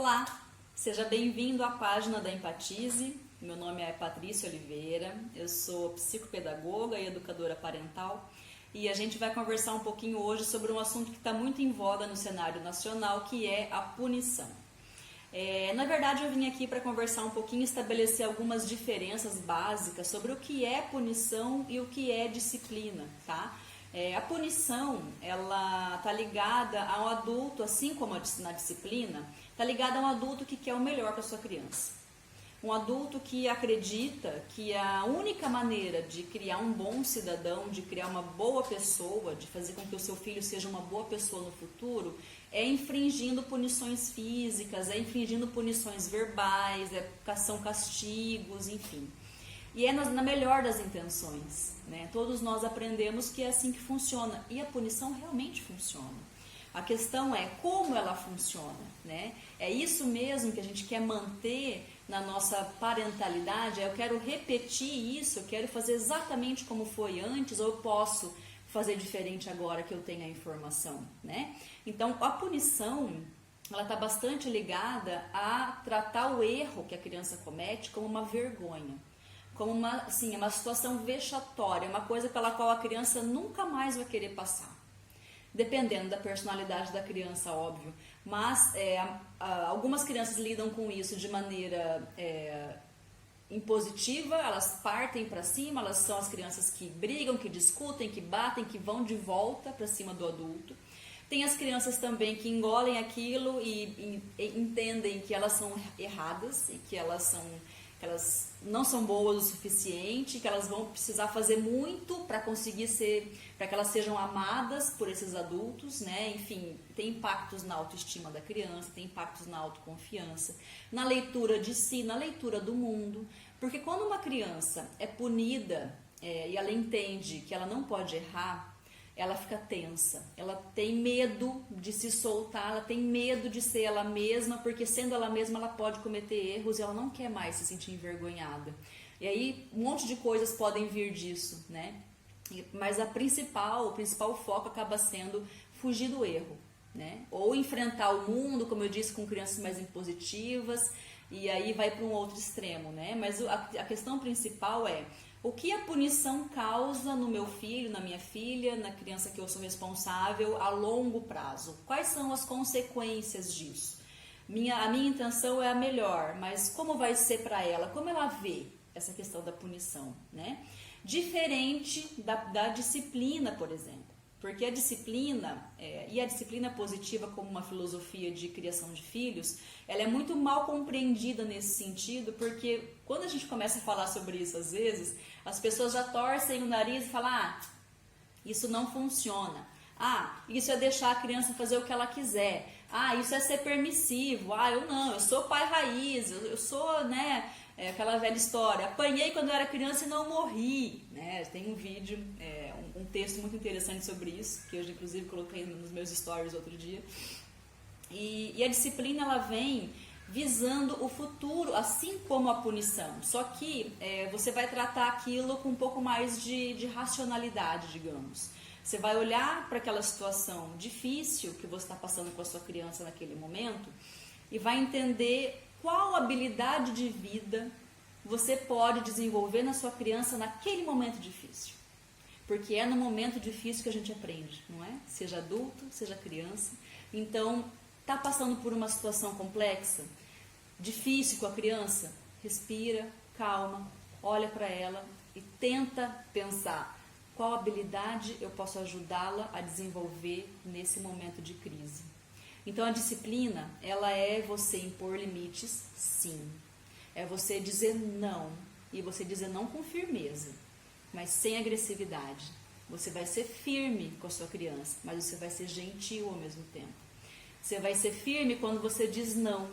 Olá, seja bem-vindo à página da Empatize. Meu nome é Patrícia Oliveira, eu sou psicopedagoga e educadora parental e a gente vai conversar um pouquinho hoje sobre um assunto que está muito em voga no cenário nacional, que é a punição. Na verdade, eu vim aqui para conversar um pouquinho, estabelecer algumas diferenças básicas sobre o que é punição e o que é disciplina, tá? A punição, ela está ligada ao adulto, assim como na disciplina, está ligada a um adulto que quer o melhor para sua criança. Um adulto que acredita que a única maneira de criar um bom cidadão, de criar uma boa pessoa, de fazer com que o seu filho seja uma boa pessoa no futuro, é infringindo punições físicas, é infringindo punições verbais, são castigos, enfim. E é na melhor das intenções, né? Todos nós aprendemos que é assim que funciona, e a punição realmente funciona. A questão é como ela funciona, né? É isso mesmo que a gente quer manter na nossa parentalidade. Eu quero repetir isso, eu quero fazer exatamente como foi antes, ou eu posso fazer diferente agora que eu tenho a informação, né? Então, a punição, ela está bastante ligada a tratar o erro que a criança comete como uma vergonha, como uma situação vexatória, uma coisa pela qual a criança nunca mais vai querer passar. Dependendo da personalidade da criança, óbvio, mas algumas crianças lidam com isso de maneira impositiva, elas partem para cima, elas são as crianças que brigam, que discutem, que batem, que vão de volta para cima do adulto. Tem as crianças também que engolem aquilo e entendem que elas são erradas e que elas não são boas o suficiente, que elas vão precisar fazer muito para para que elas sejam amadas por esses adultos, né? Enfim, tem impactos na autoestima da criança, tem impactos na autoconfiança, na leitura de si, na leitura do mundo, porque quando uma criança é punida e ela entende que ela não pode errar, ela fica tensa, ela tem medo de se soltar, ela tem medo de ser ela mesma, porque sendo ela mesma ela pode cometer erros e ela não quer mais se sentir envergonhada. E aí um monte de coisas podem vir disso, né? Mas o principal foco acaba sendo fugir do erro, né? Ou enfrentar o mundo, como eu disse, com crianças mais impositivas, e aí vai para um outro extremo, né? Mas a questão principal é: o que a punição causa no meu filho, na minha filha, na criança que eu sou responsável a longo prazo? Quais são as consequências disso? A minha intenção é a melhor, mas como vai ser para ela? Como ela vê essa questão da punição, né? Diferente da disciplina, por exemplo. Porque a disciplina, e a disciplina positiva como uma filosofia de criação de filhos, ela é muito mal compreendida nesse sentido, porque quando a gente começa a falar sobre isso às vezes, as pessoas já torcem o nariz e falam: isso não funciona. Isso é deixar a criança fazer o que ela quiser. Isso é ser permissivo. Eu sou pai raiz, eu sou, né, aquela velha história, apanhei quando eu era criança e não morri, né? Tem um vídeo, um texto muito interessante sobre isso, que eu inclusive coloquei nos meus stories outro dia. E a disciplina, ela vem visando o futuro, assim como a punição, só que você vai tratar aquilo com um pouco mais de racionalidade, digamos. Você vai olhar para aquela situação difícil que você está passando com a sua criança naquele momento e vai entender qual habilidade de vida você pode desenvolver na sua criança naquele momento difícil. Porque é no momento difícil que a gente aprende, não é? Seja adulto, seja criança. Então, está passando por uma situação complexa, difícil com a criança? Respira, calma, olha para ela e tenta pensar: qual habilidade eu posso ajudá-la a desenvolver nesse momento de crise? Então a disciplina, ela é você impor limites, sim. É você dizer não, e você dizer não com firmeza, mas sem agressividade. Você vai ser firme com a sua criança, mas você vai ser gentil ao mesmo tempo. Você vai ser firme quando você diz não,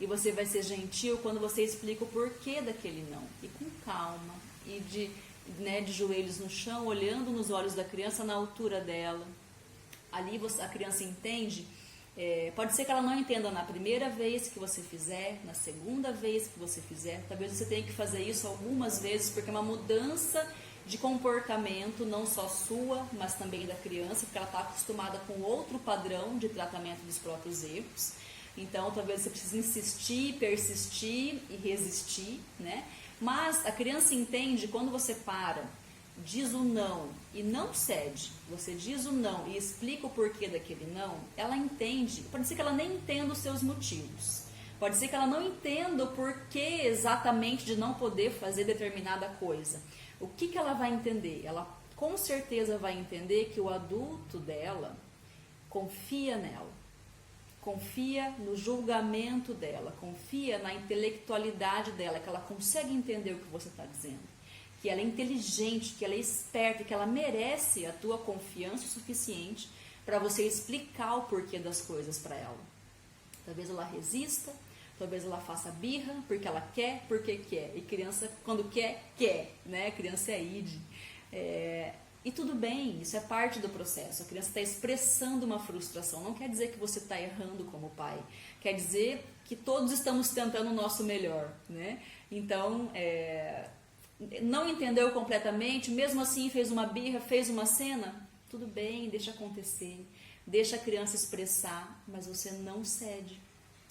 e você vai ser gentil quando você explica o porquê daquele não. E com calma, e de joelhos no chão, olhando nos olhos da criança, na altura dela. Ali a criança entende. Pode ser que ela não entenda na primeira vez que você fizer, na segunda vez que você fizer. Talvez você tenha que fazer isso algumas vezes, porque é uma mudança de comportamento, não só sua, mas também da criança, porque ela está acostumada com outro padrão de tratamento dos próprios erros. Então talvez você precise insistir, persistir e resistir, né? Mas a criança entende quando você para, diz o não e não cede, você diz o não e explica o porquê daquele não, ela entende. Pode ser que ela nem entenda os seus motivos, pode ser que ela não entenda o porquê exatamente de não poder fazer determinada coisa. O que ela vai entender? Ela com certeza vai entender que o adulto dela confia nela, confia no julgamento dela, confia na intelectualidade dela, que ela consegue entender o que você está dizendo, que ela é inteligente, que ela é esperta, que ela merece a tua confiança o suficiente para você explicar o porquê das coisas para ela. Talvez ela resista, talvez ela faça birra, porque ela quer, porque quer. E criança, quando quer, quer, né? Criança é id. E tudo bem, isso é parte do processo. A criança está expressando uma frustração. Não quer dizer que você está errando como pai. Quer dizer que todos estamos tentando o nosso melhor, né? Então, não entendeu completamente, mesmo assim fez uma birra, fez uma cena, tudo bem, deixa acontecer, deixa a criança expressar, mas você não cede,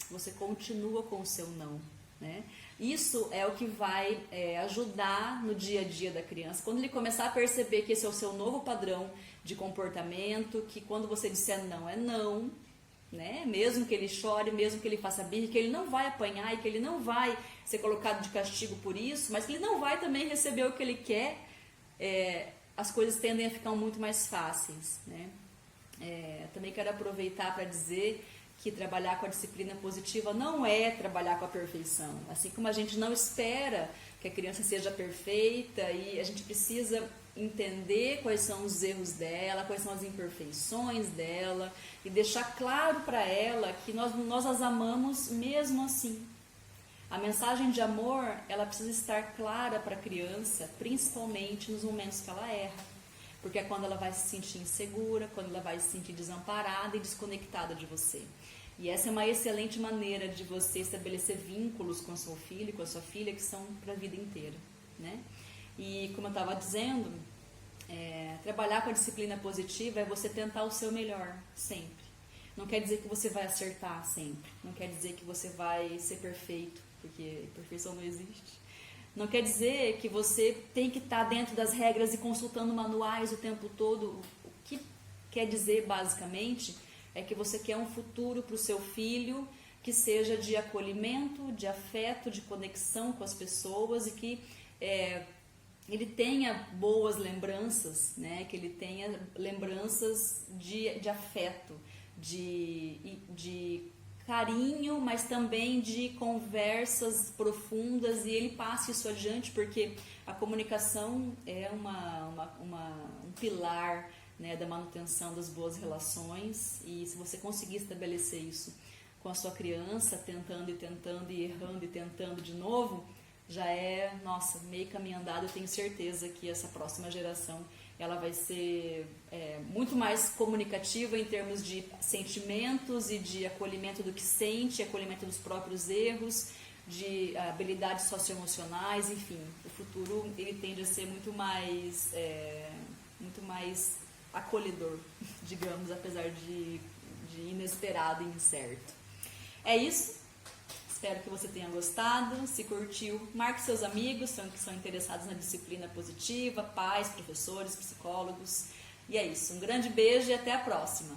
você continua com o seu não, né? Isso é o que vai ajudar no dia a dia da criança, quando ele começar a perceber que esse é o seu novo padrão de comportamento, que quando você disser não é não, né? Mesmo que ele chore, mesmo que ele faça birra, que ele não vai apanhar e que ele não vai ser colocado de castigo por isso, mas que ele não vai também receber o que ele quer, as coisas tendem a ficar muito mais fáceis, né? Também quero aproveitar para dizer que trabalhar com a disciplina positiva não é trabalhar com a perfeição, assim como a gente não espera que a criança seja perfeita e a gente precisa entender quais são os erros dela, quais são as imperfeições dela e deixar claro para ela que nós as amamos mesmo assim. A mensagem de amor, ela precisa estar clara para a criança, principalmente nos momentos que ela erra, porque é quando ela vai se sentir insegura, quando ela vai se sentir desamparada e desconectada de você. E essa é uma excelente maneira de você estabelecer vínculos com seu filho e com a sua filha que são para a vida inteira, né? E como eu estava dizendo, trabalhar com a disciplina positiva é você tentar o seu melhor, sempre. Não quer dizer que você vai acertar sempre, não quer dizer que você vai ser perfeito, porque perfeição não existe. Não quer dizer que você tem que estar dentro das regras e consultando manuais o tempo todo. O que quer dizer, basicamente, é que você quer um futuro para o seu filho que seja de acolhimento, de afeto, de conexão com as pessoas e que ele tenha boas lembranças, né? Que ele tenha lembranças de afeto, de carinho, mas também de conversas profundas, e ele passe isso adiante, porque a comunicação é um pilar, né, da manutenção das boas relações, e se você conseguir estabelecer isso com a sua criança, tentando e errando e tentando de novo, já é, nossa, meio caminho andado. Eu tenho certeza que essa próxima geração ela vai ser muito mais comunicativa em termos de sentimentos e de acolhimento do que sente, acolhimento dos próprios erros, de habilidades socioemocionais, enfim. O futuro ele tende a ser muito mais acolhedor, digamos, apesar de inesperado e incerto. É isso. Espero que você tenha gostado. Se curtiu, marque seus amigos que são interessados na disciplina positiva, pais, professores, psicólogos. E é isso. Um grande beijo e até a próxima.